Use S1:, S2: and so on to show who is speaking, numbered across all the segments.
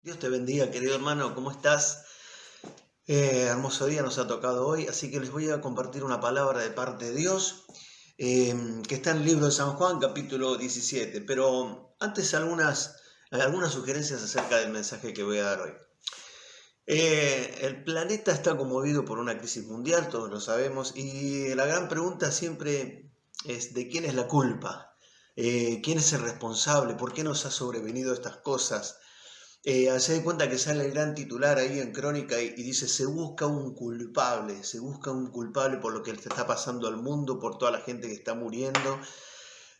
S1: Dios te bendiga, querido hermano, ¿cómo estás? Hermoso día nos ha tocado hoy, así que les voy a compartir una palabra de parte de Dios que está en el libro de San Juan, capítulo 17. Pero antes algunas sugerencias acerca del mensaje que voy a dar hoy. El planeta está conmovido por una crisis mundial, todos lo sabemos, y la gran pregunta siempre es ¿de quién es la culpa? ¿Quién es el responsable? ¿Por qué nos ha sobrevenido estas cosas? Se da cuenta que sale el gran titular ahí en Crónica y dice, se busca un culpable por lo que le está pasando al mundo, por toda la gente que está muriendo.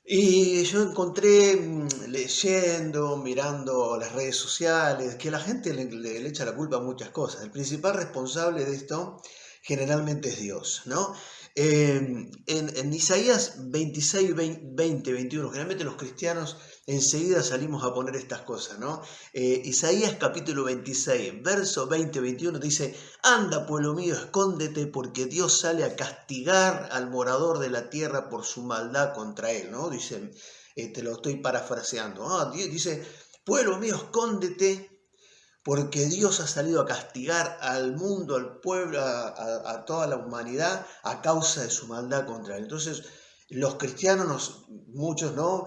S1: Y yo encontré leyendo, mirando las redes sociales, que la gente le echa la culpa a muchas cosas. El principal responsable de esto generalmente es Dios, ¿no? En Isaías 26, 20, 21, generalmente los cristianos enseguida salimos a poner estas cosas, ¿no? Isaías capítulo 26, verso 20, 21 dice, anda pueblo mío, escóndete porque Dios sale a castigar al morador de la tierra por su maldad contra él, ¿no? Dice, te lo estoy parafraseando. Dice, pueblo mío, escóndete porque Dios ha salido a castigar al mundo, al pueblo, a toda la humanidad a causa de su maldad contra él. Entonces, los cristianos, muchos, ¿no?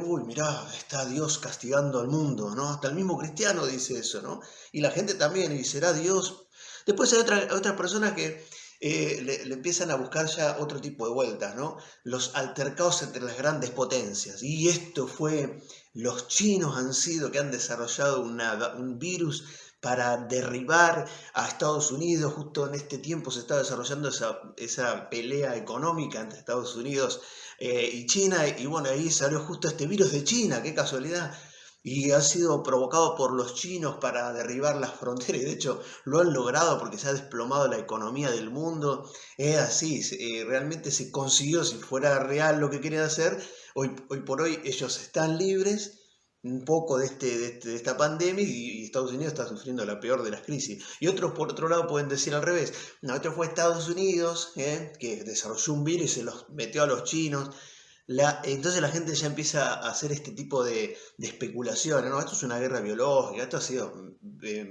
S1: Uy, mirá, está Dios castigando al mundo, ¿no? Hasta el mismo cristiano dice eso, ¿no? Y la gente también, y será Dios. Después hay otras personas que le empiezan a buscar ya otro tipo de vueltas, ¿no? Los altercados entre las grandes potencias. Y esto fue, los chinos han sido que han desarrollado un virus para derribar a Estados Unidos. Justo en este tiempo se está desarrollando esa pelea económica entre Estados Unidos y China. Y bueno, ahí salió justo este virus de China, qué casualidad. Y ha sido provocado por los chinos para derribar las fronteras. Y de hecho lo han logrado porque se ha desplomado la economía del mundo. Es así, realmente se consiguió, si fuera real lo que querían hacer, hoy por hoy ellos están libres un poco de esta pandemia y Estados Unidos está sufriendo la peor de las crisis. Y otros, por otro lado, pueden decir al revés. No, esto fue Estados Unidos, que desarrolló un virus y se los metió a los chinos. Entonces la gente ya empieza a hacer este tipo de especulaciones, ¿no? Esto es una guerra biológica, esto ha sido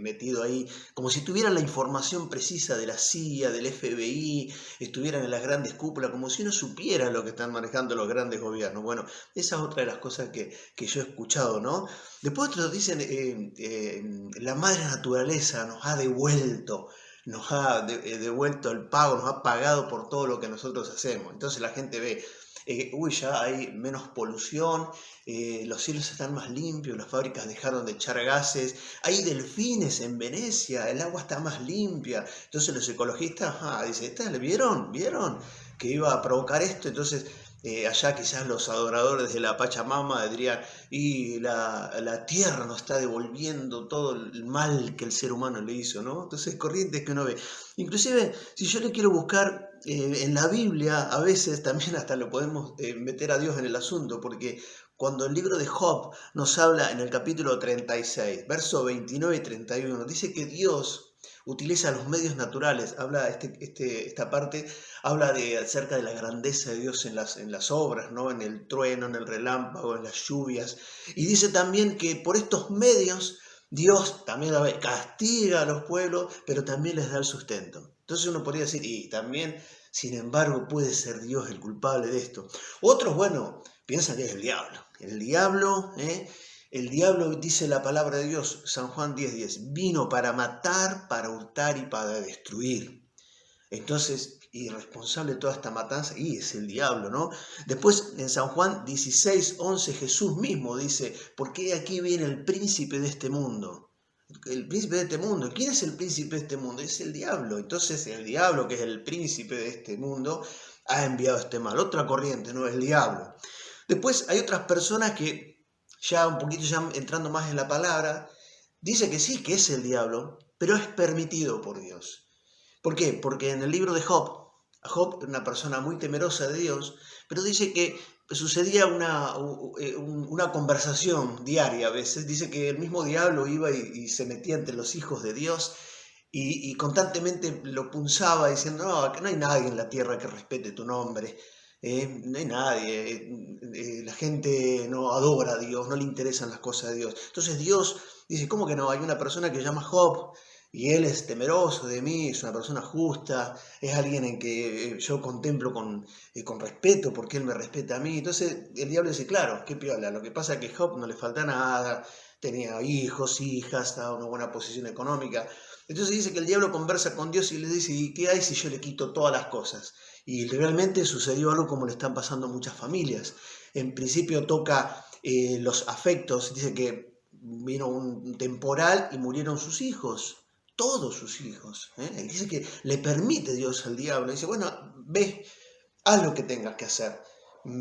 S1: metido ahí, como si tuvieran la información precisa de la CIA, del FBI, estuvieran en las grandes cúpulas, como si uno supiera lo que están manejando los grandes gobiernos. Bueno, esa es otra de las cosas que yo he escuchado, ¿no? Después otros dicen, la madre naturaleza nos ha devuelto. Nos ha devuelto el pago, nos ha pagado por todo lo que nosotros hacemos. Entonces la gente ve, ya hay menos polución, los cielos están más limpios, las fábricas dejaron de echar gases, hay delfines en Venecia, el agua está más limpia. Entonces los ecologistas dicen, ¿vieron que iba a provocar esto? Entonces allá quizás los adoradores de la Pachamama dirían, y la tierra nos está devolviendo todo el mal que el ser humano le hizo, ¿no? Entonces corrientes que uno ve. Inclusive, si yo le quiero buscar en la Biblia, a veces también hasta lo podemos meter a Dios en el asunto, porque cuando el libro de Job nos habla en el capítulo 36, verso 29 y 31, dice que Dios utiliza los medios naturales, habla esta parte, habla acerca de la grandeza de Dios en las obras, ¿no? En el trueno, en el relámpago, en las lluvias, y dice también que por estos medios Dios también castiga a los pueblos, pero también les da el sustento. Entonces uno podría decir, y también, sin embargo, puede ser Dios el culpable de esto. Otros, bueno, piensan que es el diablo. El diablo dice la palabra de Dios, San Juan 10:10, vino para matar, para hurtar y para destruir. Entonces, irresponsable de toda esta matanza, y es el diablo, ¿no? Después, en San Juan 16:11, Jesús mismo dice, porque aquí viene el príncipe de este mundo. El príncipe de este mundo. ¿Quién es el príncipe de este mundo? Es el diablo. Entonces, el diablo, que es el príncipe de este mundo, ha enviado este mal. Otra corriente, no es el diablo. Después, hay otras personas que, ya un poquito ya entrando más en la palabra, dice que sí, que es el diablo, pero es permitido por Dios. ¿Por qué? Porque en el libro de Job era una persona muy temerosa de Dios, pero dice que sucedía una conversación diaria a veces. Dice que el mismo diablo iba y se metía entre los hijos de Dios y constantemente lo punzaba diciendo, no, que no hay nadie en la tierra que respete tu nombre. no hay nadie, la gente no adora a Dios, no le interesan las cosas de Dios. Entonces Dios dice, ¿cómo que no? Hay una persona que se llama Job y él es temeroso de mí, es una persona justa, es alguien en que yo contemplo con respeto porque él me respeta a mí. Entonces el diablo dice, claro, qué piola, lo que pasa es que Job no le falta nada, tenía hijos, hijas, estaba en una buena posición económica. Entonces dice que el diablo conversa con Dios y le dice, ¿y qué hay si yo le quito todas las cosas? Y realmente sucedió algo como le están pasando a muchas familias. En principio toca los afectos, dice que vino un temporal y murieron sus hijos, todos sus hijos. Él dice que le permite Dios al diablo, dice, bueno, ve, haz lo que tengas que hacer,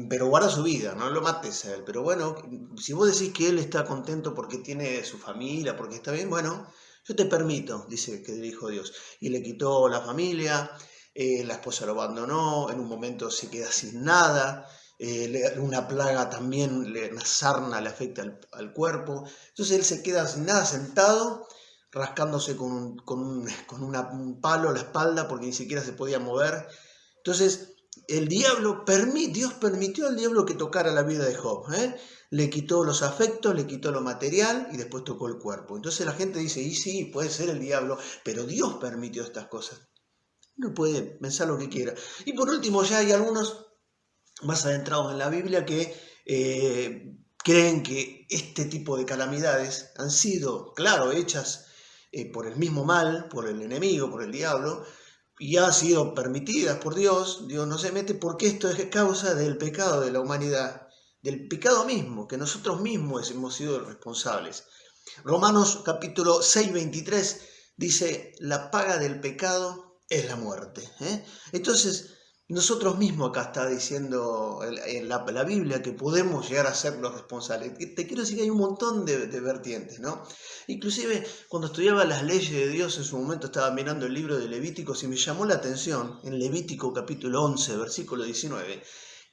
S1: pero guarda su vida, no lo mates a él. Pero bueno, si vos decís que él está contento porque tiene su familia, porque está bien, bueno, yo te permito, dice que dijo Dios. Y le quitó la familia, la esposa lo abandonó, en un momento se queda sin nada, una plaga también, una sarna le afecta al cuerpo. Entonces él se queda sin nada, sentado, rascándose un palo a la espalda porque ni siquiera se podía mover. Entonces Dios permitió al diablo que tocara la vida de Job. Le quitó los afectos, le quitó lo material y después tocó el cuerpo. Entonces la gente dice, y sí, puede ser el diablo, pero Dios permitió estas cosas. Uno puede pensar lo que quiera. Y por último, ya hay algunos más adentrados en la Biblia que creen que este tipo de calamidades han sido, claro, hechas por el mismo mal, por el enemigo, por el diablo, y han sido permitidas por Dios. Dios no se mete porque esto es causa del pecado de la humanidad, del pecado mismo, que nosotros mismos hemos sido responsables. Romanos capítulo 6, 23 dice, la paga del pecado es la muerte. Entonces, nosotros mismos acá está diciendo en la Biblia que podemos llegar a ser los responsables. Te quiero decir que hay un montón de vertientes, ¿no? Inclusive cuando estudiaba las leyes de Dios en su momento estaba mirando el libro de Levíticos y me llamó la atención en Levítico capítulo 11, versículo 19,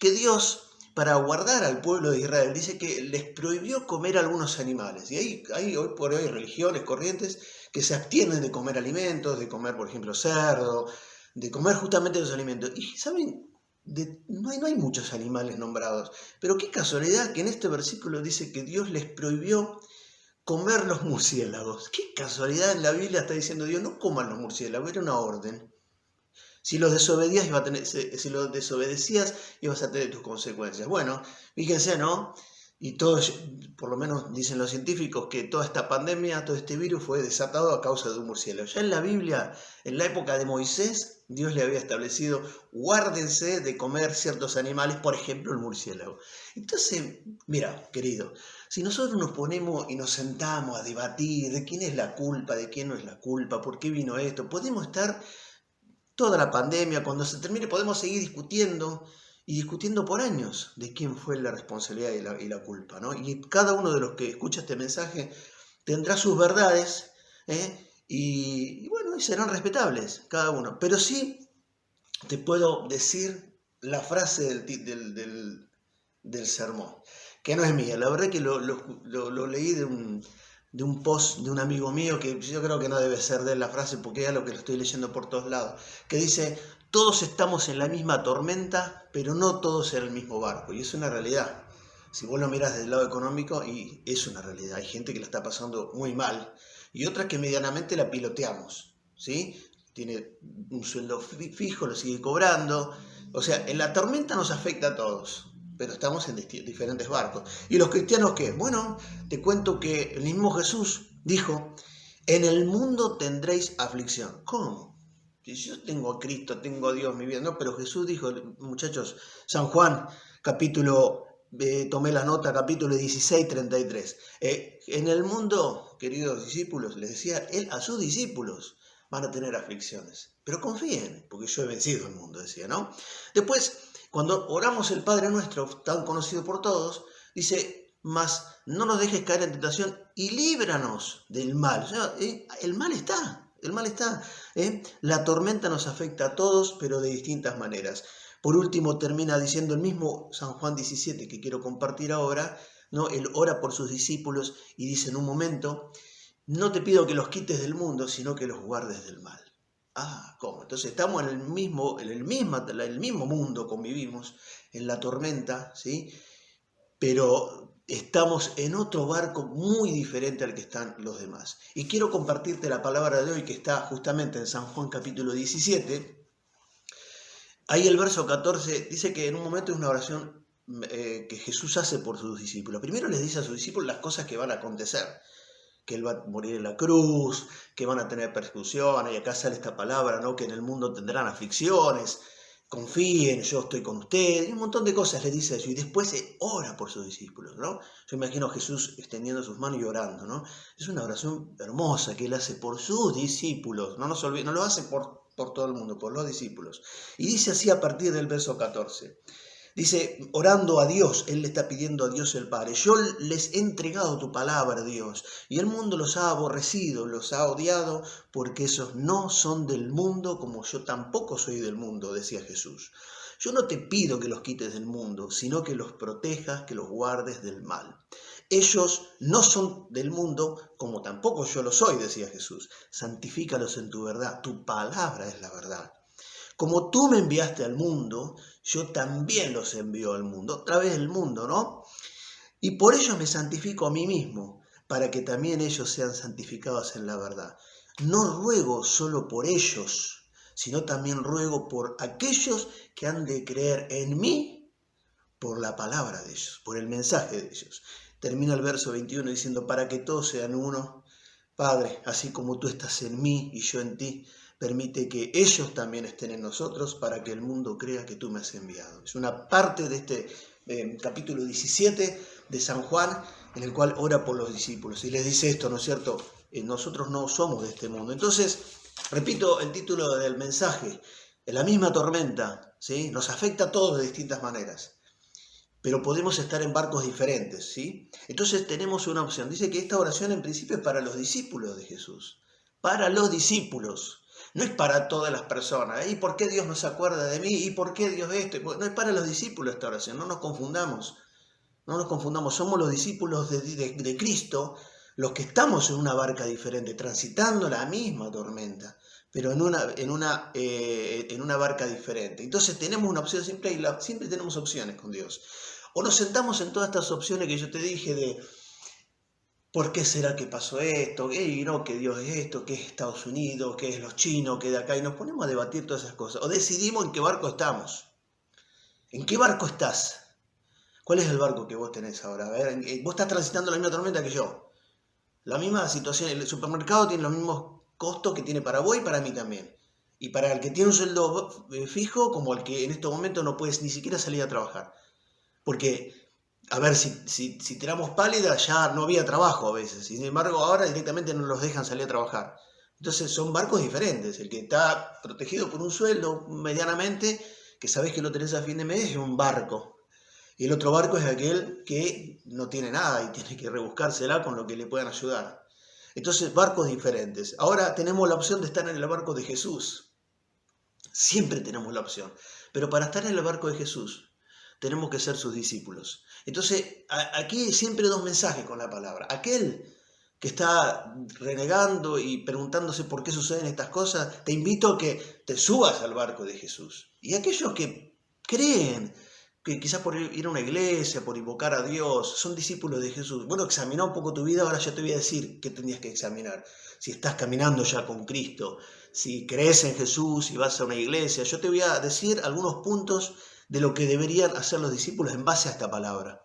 S1: que Dios para guardar al pueblo de Israel dice que les prohibió comer algunos animales. Y hay hoy por hoy religiones, corrientes que se abstienen de comer alimentos, de comer por ejemplo cerdo, de comer justamente los alimentos. Y saben, no hay muchos animales nombrados, pero qué casualidad que en este versículo dice que Dios les prohibió comer los murciélagos. Qué casualidad, en la Biblia está diciendo Dios, no coman los murciélagos, era una orden. Si los desobedecías, ibas a tener tus consecuencias. Bueno, fíjense, ¿no? Y todos, por lo menos dicen los científicos, que toda esta pandemia, todo este virus fue desatado a causa de un murciélago. Ya en la Biblia, en la época de Moisés, Dios le había establecido, guárdense de comer ciertos animales, por ejemplo el murciélago. Entonces, mira, querido, si nosotros nos ponemos y nos sentamos a debatir de quién es la culpa, de quién no es la culpa, por qué vino esto, podemos estar toda la pandemia, cuando se termine podemos seguir discutiendo y discutiendo por años de quién fue la responsabilidad y la culpa, ¿no? Y cada uno de los que escucha este mensaje tendrá sus verdades, y bueno, y serán respetables cada uno. Pero sí te puedo decir la frase del sermón, que no es mía. La verdad que lo leí de un post de un amigo mío, que yo creo que no debe ser de él la frase, porque es algo que lo estoy leyendo por todos lados, que dice, todos estamos en la misma tormenta, pero no todos en el mismo barco. Y es una realidad. Si vos lo miras desde el lado económico, y es una realidad. Hay gente que la está pasando muy mal, y otras que medianamente la piloteamos, ¿sí? Tiene un sueldo fijo, lo sigue cobrando. O sea, en la tormenta nos afecta a todos, pero estamos en diferentes barcos. ¿Y los cristianos qué? Bueno, te cuento que el mismo Jesús dijo, en el mundo tendréis aflicción. ¿Cómo? Si yo tengo a Cristo, tengo a Dios, mi vida. No, pero Jesús dijo, muchachos, San Juan, capítulo, tomé la nota, capítulo 16, 33. En el mundo, queridos discípulos, les decía él a sus discípulos, van a tener aflicciones. Pero confíen, porque yo he vencido el mundo, decía, ¿no? Después, cuando oramos el Padre Nuestro, tan conocido por todos, dice, mas no nos dejes caer en tentación y líbranos del mal. O sea, el mal está, el mal está. La tormenta nos afecta a todos, pero de distintas maneras. Por último, termina diciendo el mismo San Juan 17, que quiero compartir ahora, ¿no? Él ora por sus discípulos y dice en un momento, no te pido que los quites del mundo, sino que los guardes del mal. Ah, ¿cómo? Entonces estamos en el mismo mundo, convivimos, en la tormenta, ¿sí? Pero estamos en otro barco muy diferente al que están los demás. Y quiero compartirte la palabra de hoy que está justamente en San Juan capítulo 17. Ahí el verso 14 dice que en un momento es una oración que Jesús hace por sus discípulos. Primero les dice a sus discípulos las cosas que van a acontecer, que Él va a morir en la cruz, que van a tener persecución, y acá sale esta palabra, ¿no? Que en el mundo tendrán aflicciones, confíen, yo estoy con ustedes, y un montón de cosas les dice eso, y después ora por sus discípulos, ¿no? Yo imagino a Jesús extendiendo sus manos y orando, ¿no? Es una oración hermosa que Él hace por sus discípulos, no nos olvidemos, no lo hace por todo el mundo, por los discípulos. Y dice así a partir del verso 14. Dice, orando a Dios, Él le está pidiendo a Dios el Padre, yo les he entregado tu palabra, Dios, y el mundo los ha aborrecido, los ha odiado, porque esos no son del mundo, como yo tampoco soy del mundo, decía Jesús. Yo no te pido que los quites del mundo, sino que los protejas, que los guardes del mal. Ellos no son del mundo, como tampoco yo lo soy, decía Jesús. Santifícalos en tu verdad, tu palabra es la verdad. Como tú me enviaste al mundo, yo también los envío al mundo. Otra vez el mundo, ¿no? Y por ello me santifico a mí mismo, para que también ellos sean santificados en la verdad. No ruego solo por ellos, sino también ruego por aquellos que han de creer en mí por la palabra de ellos, por el mensaje de ellos. Termina el verso 21 diciendo, para que todos sean uno. Padre, así como tú estás en mí y yo en ti, permite que ellos también estén en nosotros para que el mundo crea que tú me has enviado. Es una parte de este capítulo 17 de San Juan en el cual ora por los discípulos y les dice esto, ¿no es cierto? Nosotros no somos de este mundo. Entonces, repito el título del mensaje, la misma tormenta, ¿sí? Nos afecta a todos de distintas maneras, pero podemos estar en barcos diferentes, ¿sí? Entonces tenemos una opción. Dice que esta oración en principio es para los discípulos de Jesús. Para los discípulos. No es para todas las personas. ¿Y por qué Dios no se acuerda de mí? ¿Y por qué Dios esto? No es para los discípulos esta oración. No nos confundamos. No nos confundamos. Somos los discípulos de Cristo los que estamos en una barca diferente, transitando la misma tormenta, pero en una barca diferente. Entonces tenemos una opción siempre y siempre tenemos opciones con Dios. O nos sentamos en todas estas opciones que yo te dije de ¿por qué será que pasó esto? No, que Dios es esto, que es Estados Unidos, que es los chinos, que de acá, y nos ponemos a debatir todas esas cosas. O decidimos en qué barco estamos. ¿En qué barco estás? ¿Cuál es el barco que vos tenés ahora? A ver, vos estás transitando la misma tormenta que yo. La misma situación, el supermercado tiene los mismos costos que tiene para vos y para mí también. Y para el que tiene un sueldo fijo, como el que en estos momentos no puedes ni siquiera salir a trabajar. Porque, a ver, si tiramos pálida ya no había trabajo a veces. Sin embargo, ahora directamente no los dejan salir a trabajar. Entonces son barcos diferentes. El que está protegido por un sueldo medianamente, que sabés que lo tenés a fin de mes, es un barco. Y el otro barco es aquel que no tiene nada y tiene que rebuscársela con lo que le puedan ayudar. Entonces, barcos diferentes. Ahora tenemos la opción de estar en el barco de Jesús. Siempre tenemos la opción. Pero para estar en el barco de Jesús, tenemos que ser sus discípulos. Entonces, aquí siempre dos mensajes con la palabra. Aquel que está renegando y preguntándose por qué suceden estas cosas, te invito a que te subas al barco de Jesús. Y aquellos que creen, que quizás por ir a una iglesia, por invocar a Dios, son discípulos de Jesús. Bueno, examina un poco tu vida, ahora ya te voy a decir qué tendrías que examinar. Si estás caminando ya con Cristo, si crees en Jesús, si vas a una iglesia, yo te voy a decir algunos puntos de lo que deberían hacer los discípulos en base a esta palabra.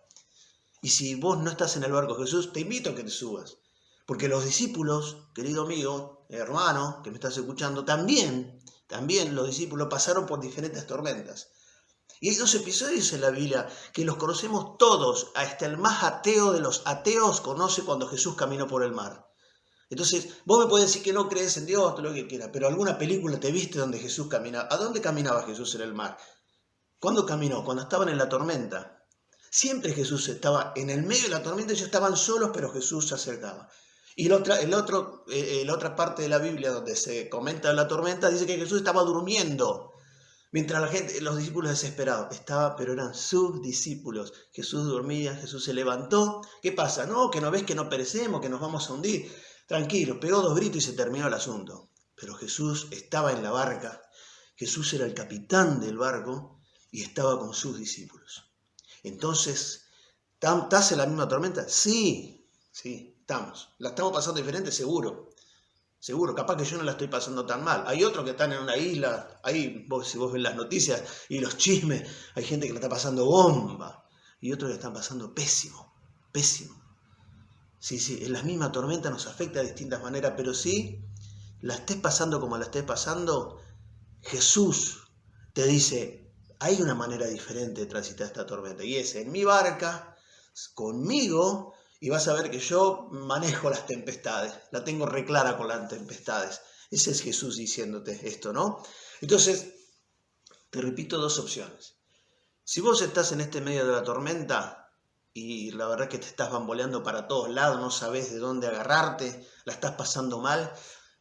S1: Y si vos no estás en el barco de Jesús, te invito a que te subas. Porque los discípulos, querido amigo, hermano, que me estás escuchando, también los discípulos pasaron por diferentes tormentas. Y hay dos episodios en la Biblia que los conocemos todos, hasta el más ateo de los ateos conoce cuando Jesús caminó por el mar. Entonces, vos me podés decir que no crees en Dios, todo lo que quieras, pero alguna película te viste donde Jesús caminaba. ¿A dónde caminaba Jesús en el mar? ¿Cuándo caminó? Cuando estaban en la tormenta. Siempre Jesús estaba en el medio de la tormenta, ellos estaban solos, pero Jesús se acercaba. Y la otra parte de la Biblia donde se comenta la tormenta dice que Jesús estaba durmiendo. Mientras los discípulos desesperados pero eran sus discípulos. Jesús dormía, Jesús se levantó. ¿Qué pasa? No, que no ves que no perecemos, que nos vamos a hundir. Tranquilo, pegó 2 gritos y se terminó el asunto. pero Jesús estaba en la barca, Jesús era el capitán del barco y estaba con sus discípulos. Entonces, ¿estás en la misma tormenta? Sí, estamos. ¿La estamos pasando diferente? Seguro, capaz que yo no la estoy pasando tan mal. Hay otros que están en una isla, ahí si vos ves las noticias y los chismes, hay gente que la está pasando bomba y otros que están pasando pésimo. Sí, en la misma tormenta nos afecta de distintas maneras, pero sí, la estés pasando como la estés pasando, Jesús te dice, hay una manera diferente de transitar esta tormenta y es en mi barca, conmigo, y vas a ver que yo manejo las tempestades, la tengo reclara con las tempestades. Ese es Jesús diciéndote esto, ¿no? Entonces, te repito dos opciones. Si vos estás en este medio de la tormenta y la verdad que te estás bamboleando para todos lados, no sabes de dónde agarrarte, la estás pasando mal,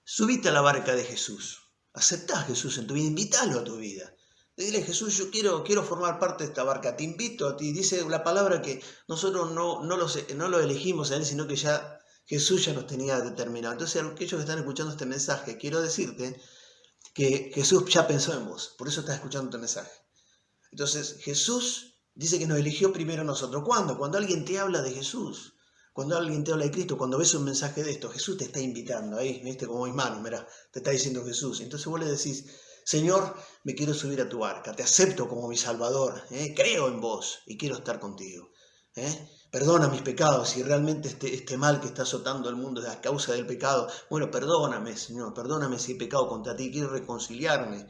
S1: subite a la barca de Jesús. Aceptá a Jesús en tu vida, invítalo a tu vida. Dile, Jesús, yo quiero formar parte de esta barca, te invito a ti. Dice la palabra que nosotros no lo elegimos a Él, sino que ya Jesús ya nos tenía determinado. Entonces, a aquellos que están escuchando este mensaje, quiero decirte que Jesús ya pensó en vos, por eso estás escuchando este mensaje. Entonces, Jesús dice que nos eligió primero a nosotros. ¿Cuándo? Cuando alguien te habla de Jesús, cuando alguien te habla de Cristo, cuando ves un mensaje de esto, Jesús te está invitando ahí, ¿viste? Como mis manos, mirá, te está diciendo Jesús. Entonces vos le decís, Señor, me quiero subir a tu barca, te acepto como mi Salvador, creo en vos y quiero estar contigo. Perdona mis pecados, si realmente este mal que está azotando el mundo es a causa del pecado. Bueno, perdóname, Señor, perdóname si he pecado contra ti, quiero reconciliarme.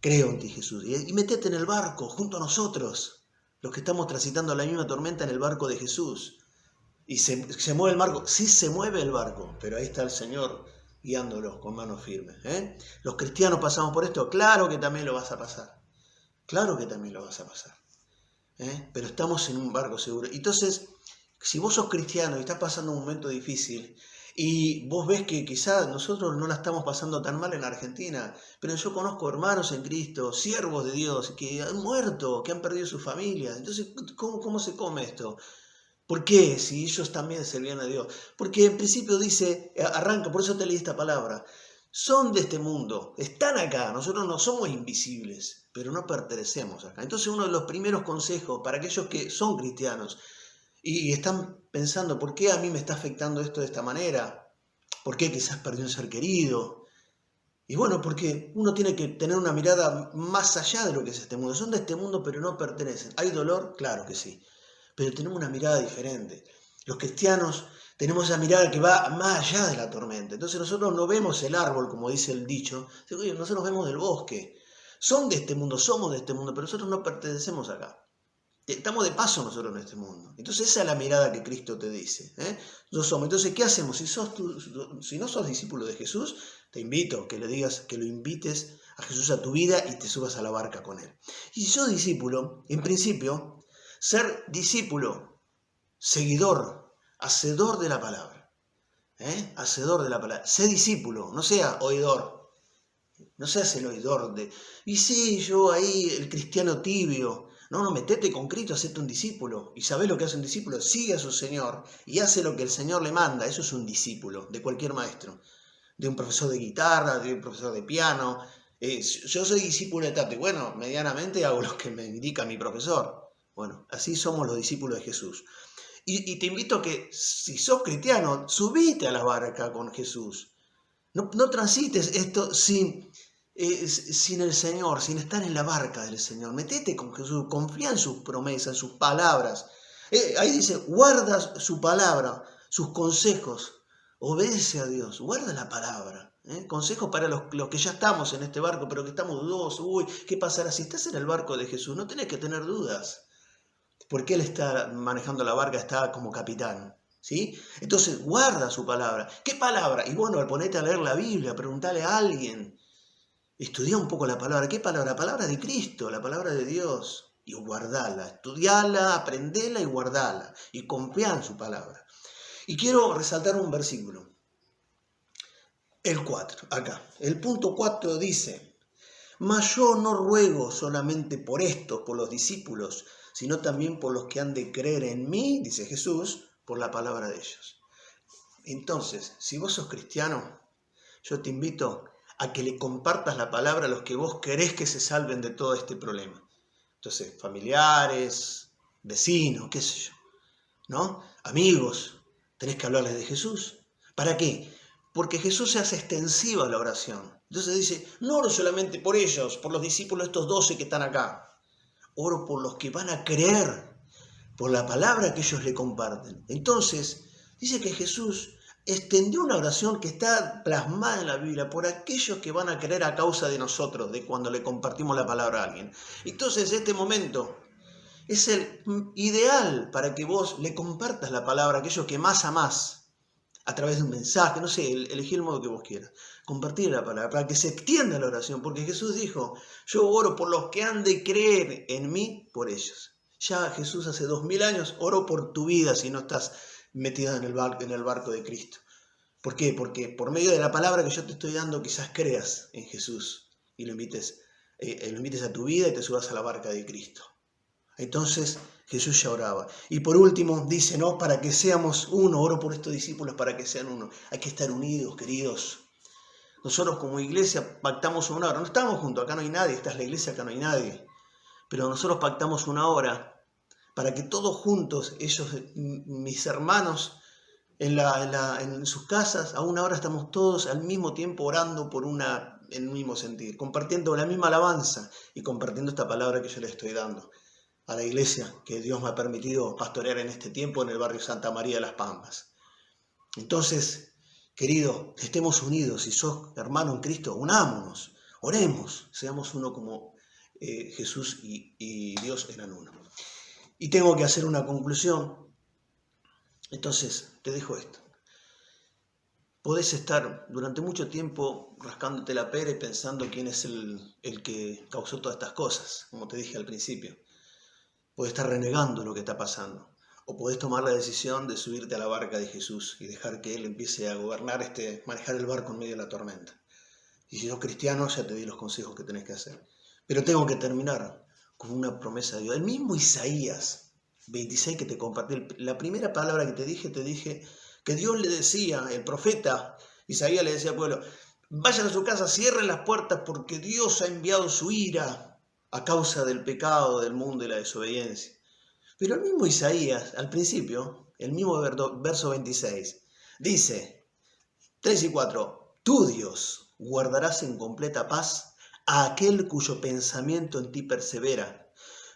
S1: Creo en ti, Jesús. Y metete en el barco junto a nosotros, los que estamos transitando la misma tormenta en el barco de Jesús. Y se mueve el barco, sí se mueve el barco, pero ahí está el Señor guiándolo con manos firmes. ¿Los cristianos pasamos por esto? Claro que también lo vas a pasar. Claro que también lo vas a pasar. Pero estamos en un barco seguro. Entonces, si vos sos cristiano y estás pasando un momento difícil y vos ves que quizás nosotros no la estamos pasando tan mal en Argentina, pero yo conozco hermanos en Cristo, siervos de Dios, que han muerto, que han perdido sus familias. Entonces, ¿cómo se come esto? ¿Por qué? Si ellos también servían a Dios. Porque en principio dice, arranca, por eso te leí esta palabra, son de este mundo, están acá, nosotros no somos invisibles, pero no pertenecemos acá. Entonces uno de los primeros consejos para aquellos que son cristianos y están pensando, ¿por qué a mí me está afectando esto de esta manera? ¿Por qué quizás perdí un ser querido? Y bueno, porque uno tiene que tener una mirada más allá de lo que es este mundo. Son de este mundo, pero no pertenecen. ¿Hay dolor? Claro que sí. Pero tenemos una mirada diferente. Los cristianos tenemos esa mirada que va más allá de la tormenta. Entonces nosotros no vemos el árbol, como dice el dicho, nosotros vemos el bosque. Son de este mundo, somos de este mundo, pero nosotros no pertenecemos acá. Estamos de paso nosotros en este mundo. Entonces esa es la mirada que Cristo te dice. Nosotros somos. Entonces, ¿qué hacemos? Si no sos discípulo de Jesús, te invito que le digas, que lo invites a Jesús a tu vida y te subas a la barca con Él. Y si sos discípulo, en principio, ser discípulo, seguidor, hacedor de la palabra. Hacedor de la palabra. Sé discípulo, no sea oidor. No seas el oidor de... Y sí, yo ahí, el cristiano tibio. No, metete con Cristo, hacete un discípulo. ¿Y sabés lo que hace un discípulo? Sigue a su Señor y hace lo que el Señor le manda. Eso es un discípulo de cualquier maestro. De un profesor de guitarra, de un profesor de piano. Yo soy discípulo de Tate. Bueno, medianamente hago lo que me indica mi profesor. Bueno, así somos los discípulos de Jesús. Y te invito a que, si sos cristiano, subite a la barca con Jesús. No transites esto sin el Señor, sin estar en la barca del Señor. Metete con Jesús, confía en sus promesas, en sus palabras. Ahí dice, guarda su palabra, sus consejos. Obedece a Dios, guarda la palabra. Consejos para los que ya estamos en este barco, pero que estamos dudosos. Uy, ¿qué pasará? Si estás en el barco de Jesús, no tenés que tener dudas. Porque Él está manejando la barca, está como capitán. ¿Sí? Entonces, guarda su palabra. ¿Qué palabra? Y bueno, al ponerte a leer la Biblia, preguntarle a alguien, estudia un poco la palabra. ¿Qué palabra? La palabra de Cristo, la palabra de Dios. Y guardala, estudiala, aprendela y guardala. Y confía en su palabra. Y quiero resaltar un versículo. El 4, acá. El punto 4 dice, mas yo no ruego solamente por estos, por los discípulos, sino también por los que han de creer en mí, dice Jesús, por la palabra de ellos. Entonces, si vos sos cristiano, yo te invito a que le compartas la palabra a los que vos querés que se salven de todo este problema. Entonces, familiares, vecinos, qué sé yo, ¿no? Amigos, tenés que hablarles de Jesús. ¿Para qué? Porque Jesús se hace extensiva la oración. Entonces dice, no oro solamente por ellos, por los discípulos estos 12 que están acá. Oro por los que van a creer, por la palabra que ellos le comparten. Entonces, dice que Jesús extendió una oración que está plasmada en la Biblia por aquellos que van a creer a causa de nosotros, de cuando le compartimos la palabra a alguien. Entonces, este momento es el ideal para que vos le compartas la palabra a aquellos que más amás, a través de un mensaje, no sé, elegí el modo que vos quieras. Compartir la palabra, para que se extienda la oración, porque Jesús dijo, yo oro por los que han de creer en mí, por ellos. Ya Jesús hace 2000 años oró por tu vida si no estás metida en el barco de Cristo. ¿Por qué? Porque por medio de la palabra que yo te estoy dando, quizás creas en Jesús y lo invites a tu vida y te subas a la barca de Cristo. Entonces Jesús ya oraba. Y por último dice, no, para que seamos uno, oro por estos discípulos para que sean uno. Hay que estar unidos, queridos. Nosotros como iglesia pactamos una hora. No estamos juntos, acá no hay nadie, esta es la iglesia, acá no hay nadie. Pero nosotros pactamos una hora para que todos juntos, ellos, mis hermanos, en sus casas, a una hora estamos todos al mismo tiempo orando en un mismo sentir, compartiendo la misma alabanza y compartiendo esta palabra que yo les estoy dando a la iglesia que Dios me ha permitido pastorear en este tiempo en el barrio Santa María de las Pampas. Entonces, querido, estemos unidos. Si sos hermano en Cristo, unámonos, oremos, seamos uno como Jesús y Dios eran uno. Y tengo que hacer una conclusión. Entonces, te dejo esto. Podés estar durante mucho tiempo rascándote la pera y pensando quién es el que causó todas estas cosas, como te dije al principio. Podés estar renegando lo que está pasando. O podés tomar la decisión de subirte a la barca de Jesús y dejar que Él empiece a gobernar, manejar el barco en medio de la tormenta. Y si sos cristiano, ya te di los consejos que tenés que hacer. Pero tengo que terminar con una promesa de Dios. El mismo Isaías 26 que te compartí, la primera palabra que te dije que Dios le decía, el profeta Isaías le decía al pueblo, vayan a su casa, cierren las puertas porque Dios ha enviado su ira a causa del pecado del mundo y la desobediencia. Pero el mismo Isaías, al principio, el mismo verso 26, dice, 3 y 4, tú Dios guardarás en completa paz a aquel cuyo pensamiento en ti persevera,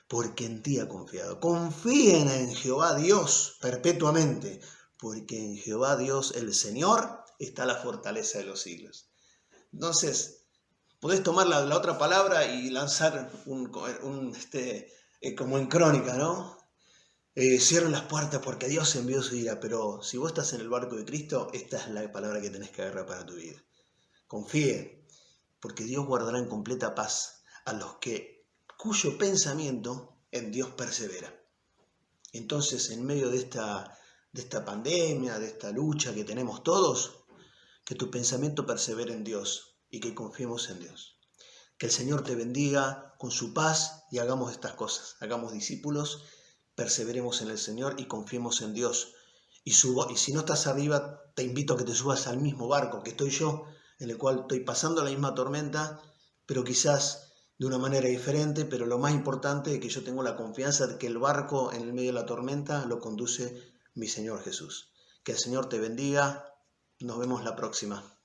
S1: porque en ti ha confiado. Confíen en Jehová Dios perpetuamente, porque en Jehová Dios el Señor está la fortaleza de los siglos. Entonces, podés tomar la otra palabra y lanzar como en Crónica, ¿no? Cierren las puertas porque Dios envió su ira, pero si vos estás en el barco de Cristo, esta es la palabra que tenés que agarrar para tu vida. Confíe, porque Dios guardará en completa paz a los cuyo pensamiento en Dios persevera. Entonces, en medio de esta pandemia, de esta lucha que tenemos todos, que tu pensamiento persevere en Dios y que confiemos en Dios. Que el Señor te bendiga con su paz y hagamos estas cosas. Hagamos discípulos, perseveremos en el Señor y confiemos en Dios. Y si no estás arriba, te invito a que te subas al mismo barco que estoy yo, en el cual estoy pasando la misma tormenta, pero quizás de una manera diferente, pero lo más importante es que yo tengo la confianza de que el barco en el medio de la tormenta lo conduce mi Señor Jesús. Que el Señor te bendiga. Nos vemos la próxima.